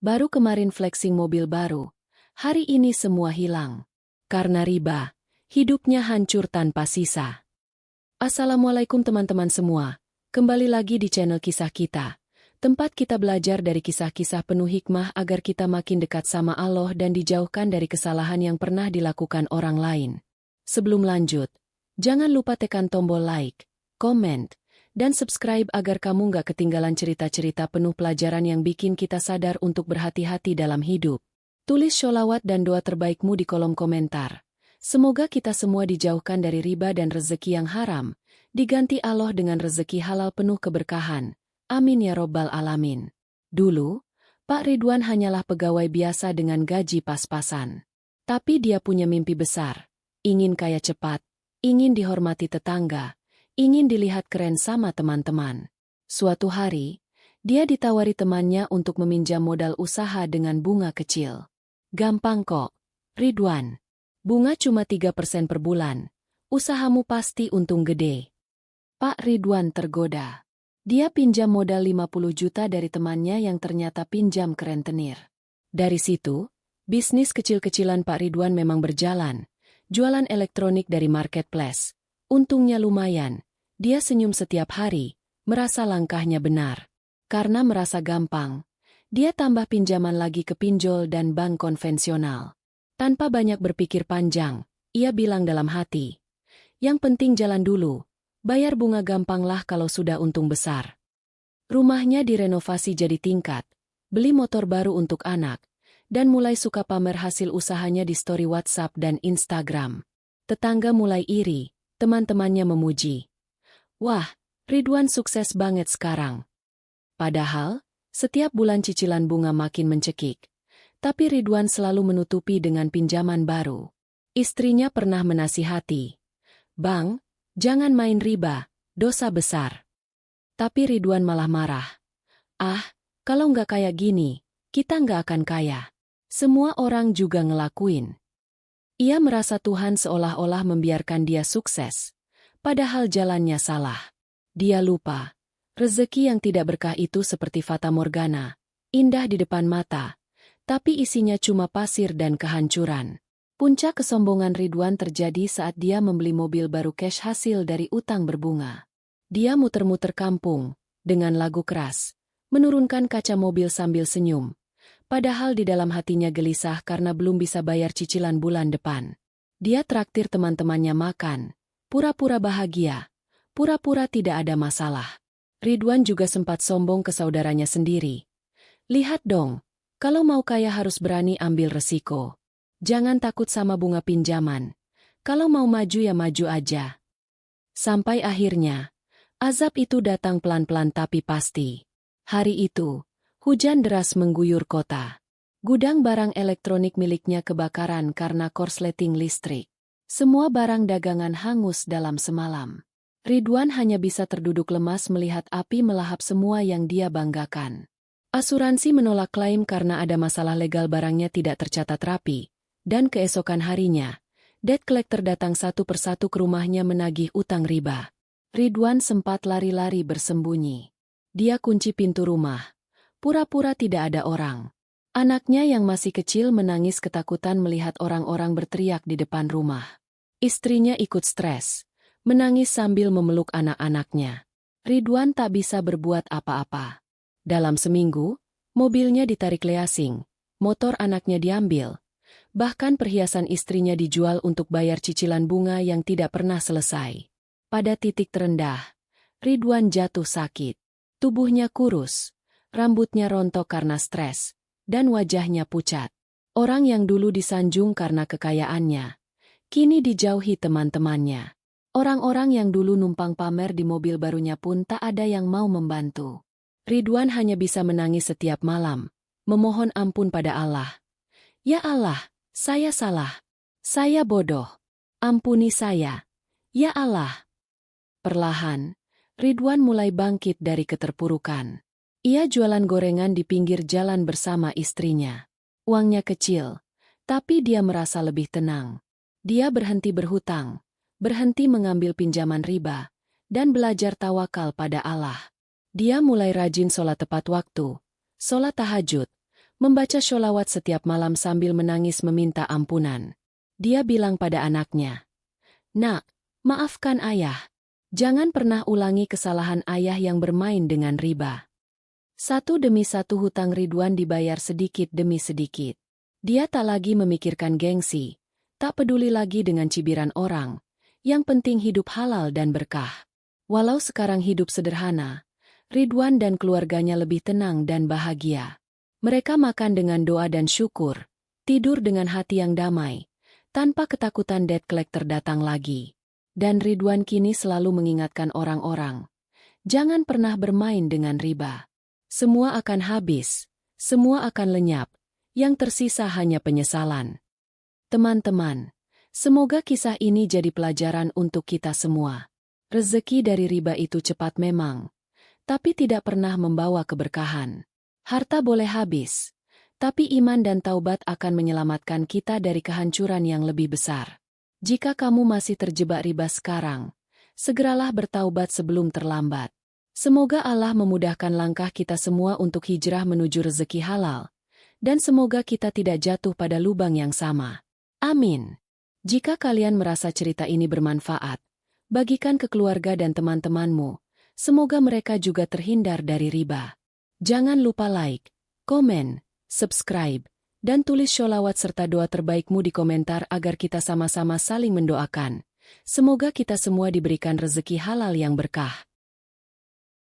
Baru kemarin flexing mobil baru, hari ini semua hilang. Karena riba, hidupnya hancur tanpa sisa. Assalamualaikum teman-teman semua, kembali lagi di channel Kisah Kita, tempat kita belajar dari kisah-kisah penuh hikmah agar kita makin dekat sama Allah dan dijauhkan dari kesalahan yang pernah dilakukan orang lain. Sebelum lanjut, jangan lupa tekan tombol like, komen, dan subscribe agar kamu nggak ketinggalan cerita-cerita penuh pelajaran yang bikin kita sadar untuk berhati-hati dalam hidup. Tulis sholawat dan doa terbaikmu di kolom komentar. Semoga kita semua dijauhkan dari riba dan rezeki yang haram, diganti Allah dengan rezeki halal penuh keberkahan. Amin ya robbal alamin. Dulu, Pak Ridwan hanyalah pegawai biasa dengan gaji pas-pasan. Tapi dia punya mimpi besar, ingin kaya cepat, ingin dihormati tetangga, ingin dilihat keren sama teman-teman. Suatu hari, dia ditawari temannya untuk meminjam modal usaha dengan bunga kecil. Gampang kok, Ridwan. Bunga cuma 3% per bulan. Usahamu pasti untung gede. Pak Ridwan tergoda. Dia pinjam modal 50 juta dari temannya yang ternyata pinjam ke rentenir. Dari situ, bisnis kecil-kecilan Pak Ridwan memang berjalan. Jualan elektronik dari marketplace. Untungnya lumayan. Dia senyum setiap hari, merasa langkahnya benar. Karena merasa gampang, dia tambah pinjaman lagi ke pinjol dan bank konvensional. Tanpa banyak berpikir panjang, ia bilang dalam hati, "Yang penting jalan dulu, bayar bunga gampanglah kalau sudah untung besar." Rumahnya direnovasi jadi tingkat, beli motor baru untuk anak, dan mulai suka pamer hasil usahanya di story WhatsApp dan Instagram. Tetangga mulai iri, teman-temannya memuji. Wah, Ridwan sukses banget sekarang. Padahal, setiap bulan cicilan bunga makin mencekik. Tapi Ridwan selalu menutupi dengan pinjaman baru. Istrinya pernah menasihati, "Bang, jangan main riba, dosa besar." Tapi Ridwan malah marah. "Ah, kalau nggak kayak gini, kita nggak akan kaya. Semua orang juga ngelakuin." Ia merasa Tuhan seolah-olah membiarkan dia sukses. Padahal jalannya salah. Dia lupa, rezeki yang tidak berkah itu seperti fata morgana, indah di depan mata, tapi isinya cuma pasir dan kehancuran. Puncak kesombongan Ridwan terjadi saat dia membeli mobil baru cash hasil dari utang berbunga. Dia muter-muter kampung, dengan lagu keras, menurunkan kaca mobil sambil senyum. Padahal di dalam hatinya gelisah karena belum bisa bayar cicilan bulan depan. Dia traktir teman-temannya makan. Pura-pura bahagia, pura-pura tidak ada masalah. Ridwan juga sempat sombong ke saudaranya sendiri. "Lihat dong, kalau mau kaya harus berani ambil resiko. Jangan takut sama bunga pinjaman. Kalau mau maju ya maju aja." Sampai akhirnya, azab itu datang pelan-pelan tapi pasti. Hari itu, hujan deras mengguyur kota. Gudang barang elektronik miliknya kebakaran karena korsleting listrik. Semua barang dagangan hangus dalam semalam. Ridwan hanya bisa terduduk lemas melihat api melahap semua yang dia banggakan. Asuransi menolak klaim karena ada masalah legal barangnya tidak tercatat rapi. Dan keesokan harinya, debt collector datang satu persatu ke rumahnya menagih utang riba. Ridwan sempat lari-lari bersembunyi. Dia kunci pintu rumah. Pura-pura tidak ada orang. Anaknya yang masih kecil menangis ketakutan melihat orang-orang berteriak di depan rumah. Istrinya ikut stres, menangis sambil memeluk anak-anaknya. Ridwan tak bisa berbuat apa-apa. Dalam seminggu, mobilnya ditarik leasing, motor anaknya diambil, bahkan perhiasan istrinya dijual untuk bayar cicilan bunga yang tidak pernah selesai. Pada titik terendah, Ridwan jatuh sakit. Tubuhnya kurus, rambutnya rontok karena stres, dan wajahnya pucat. Orang yang dulu disanjung karena kekayaannya, kini dijauhi teman-temannya. Orang-orang yang dulu numpang pamer di mobil barunya pun tak ada yang mau membantu. Ridwan hanya bisa menangis setiap malam, memohon ampun pada Allah. "Ya Allah, saya salah. Saya bodoh. Ampuni saya. Ya Allah." Perlahan, Ridwan mulai bangkit dari keterpurukan. Ia jualan gorengan di pinggir jalan bersama istrinya. Uangnya kecil, tapi dia merasa lebih tenang. Dia berhenti berhutang, berhenti mengambil pinjaman riba, dan belajar tawakal pada Allah. Dia mulai rajin sholat tepat waktu, sholat tahajud, membaca sholawat setiap malam sambil menangis meminta ampunan. Dia bilang pada anaknya, "Nak, maafkan ayah. Jangan pernah ulangi kesalahan ayah yang bermain dengan riba." Satu demi satu hutang Ridwan dibayar sedikit demi sedikit. Dia tak lagi memikirkan gengsi, tak peduli lagi dengan cibiran orang. Yang penting hidup halal dan berkah. Walau sekarang hidup sederhana, Ridwan dan keluarganya lebih tenang dan bahagia. Mereka makan dengan doa dan syukur, tidur dengan hati yang damai, tanpa ketakutan debt collector datang lagi. Dan Ridwan kini selalu mengingatkan orang-orang, jangan pernah bermain dengan riba. Semua akan habis, semua akan lenyap, yang tersisa hanya penyesalan. Teman-teman, semoga kisah ini jadi pelajaran untuk kita semua. Rezeki dari riba itu cepat memang, tapi tidak pernah membawa keberkahan. Harta boleh habis, tapi iman dan taubat akan menyelamatkan kita dari kehancuran yang lebih besar. Jika kamu masih terjebak riba sekarang, segeralah bertaubat sebelum terlambat. Semoga Allah memudahkan langkah kita semua untuk hijrah menuju rezeki halal, dan semoga kita tidak jatuh pada lubang yang sama. Amin. Jika kalian merasa cerita ini bermanfaat, bagikan ke keluarga dan teman-temanmu. Semoga mereka juga terhindar dari riba. Jangan lupa like, komen, subscribe, dan tulis sholawat serta doa terbaikmu di komentar agar kita sama-sama saling mendoakan. Semoga kita semua diberikan rezeki halal yang berkah.